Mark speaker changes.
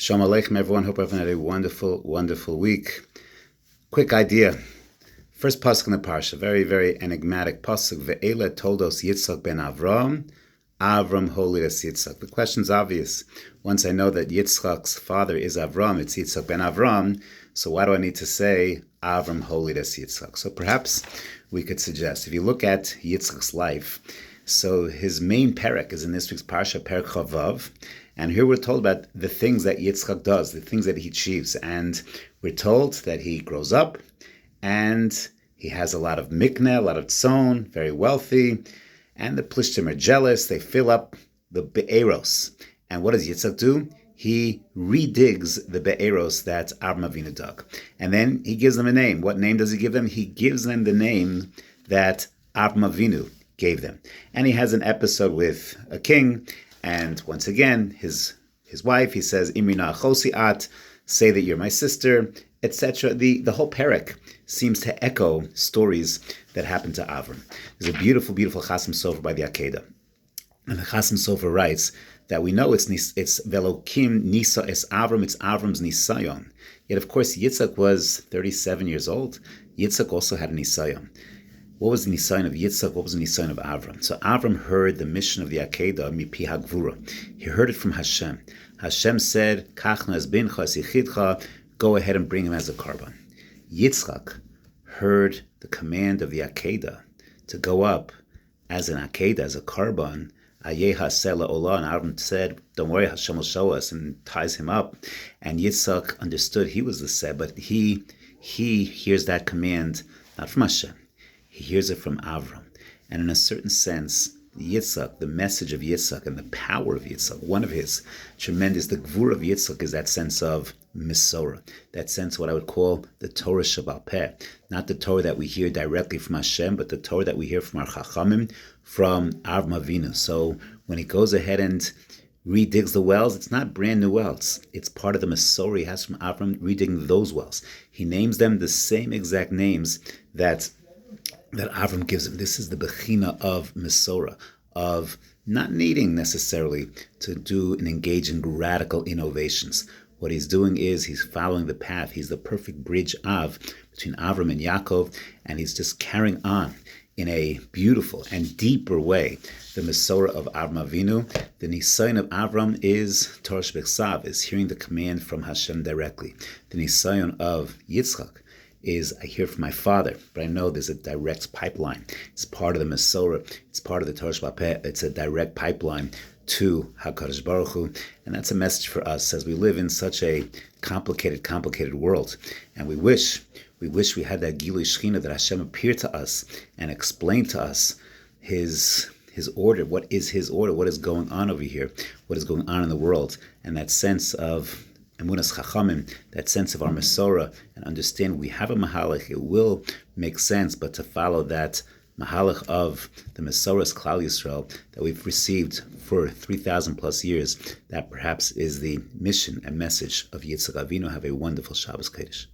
Speaker 1: Shalom Aleichem, everyone. Hope everyone had a wonderful, wonderful week. Quick idea. First pasuk in the parsha, very, very enigmatic pasuk. Ve'ele Toldos Yitzchak ben Avram, Avram holidas Yitzchak. The question's obvious. Once I know that Yitzchak's father is Avram, it's Yitzchak ben Avram, so why do I need to say Avram holidas Yitzchak? So perhaps we could suggest, if you look at Yitzchak's life, so his main perek is in this week's parsha, Perek Chavav, and here we're told about the things that Yitzchak does, the things that he achieves, and we're told that he grows up, and he has a lot of mikneh, a lot of tzon, very wealthy, and the Plishtim are jealous. They fill up the be'eros. And what does Yitzchak do? He redigs the be'eros that Avraham Avinu dug. And then he gives them a name. What name does he give them? He gives them the name that Avraham Avinu gave them. And he has an episode with a king, and once again, his wife, he says, Imrina chosi at, say that you're my sister, etc. The whole perek seems to echo stories that happened to Avram. There's a beautiful, beautiful Chasam Sofer by the Akedah. And the Chasam Sofer writes that we know it's Velokim Nisa es Avram, it's Avram's Nisayon. Yet, of course, Yitzchak was 37 years old. Yitzchak also had a Nisayon. What was the Nisayon of Yitzchak? What was the Nisayon of Avram? So Avram heard the mission of the Akedah, Mipi HaGvura. He heard it from Hashem. Hashem said, Kachna es bincha es yichidcha, go ahead and bring him as a korban. Yitzchak heard the command of the Akedah to go up as an Akedah, as a korban. Ayeha sela olah, and Avram said, don't worry, Hashem will show us, and ties him up. And Yitzchak understood he was the said, but he hears that command not from Hashem. He hears it from Avram. And in a certain sense, Yitzchak, the message of Yitzchak and the power of Yitzchak, one of his tremendous, the gvur of Yitzchak is that sense of Mesorah, that sense of what I would call the Torah Shebal Peh. Not the Torah that we hear directly from Hashem, but the Torah that we hear from our Chachamim, from Avraham Avinu. So when he goes ahead and redigs the wells, it's not brand new wells. It's part of the Mesorah he has from Avram, redigging those wells. He names them the same exact names that Avram gives him. This is the bechina of Mesorah, of not needing necessarily to do and engage in radical innovations. What he's doing is he's following the path. He's the perfect bridge between Avram and Yaakov, and he's just carrying on in a beautiful and deeper way the Mesorah of Avraham Avinu. The Nisayon of Avram is Torah Shebeksav, is hearing the command from Hashem directly. The Nisayon of Yitzchak is I hear from my father, but I know there's a direct pipeline. It's part of the Mesorah. It's part of the Torah Shebal Peh. It's a direct pipeline to HaKadosh Baruch Hu. And that's a message for us as we live in such a complicated world. And we wish we had that Gilui Shechina, that Hashem appeared to us and explained to us his order. What is his order? What is going on over here? What is going on in the world? And that sense of Emunas Chachamim, that sense of our Mesorah, and understand we have a Mahalach, it will make sense, but to follow that Mahalach of the Mesorah's Klal Yisrael that we've received for 3,000 plus years, that perhaps is the mission and message of Yitzchak Avinu. Have a wonderful Shabbos Kodesh.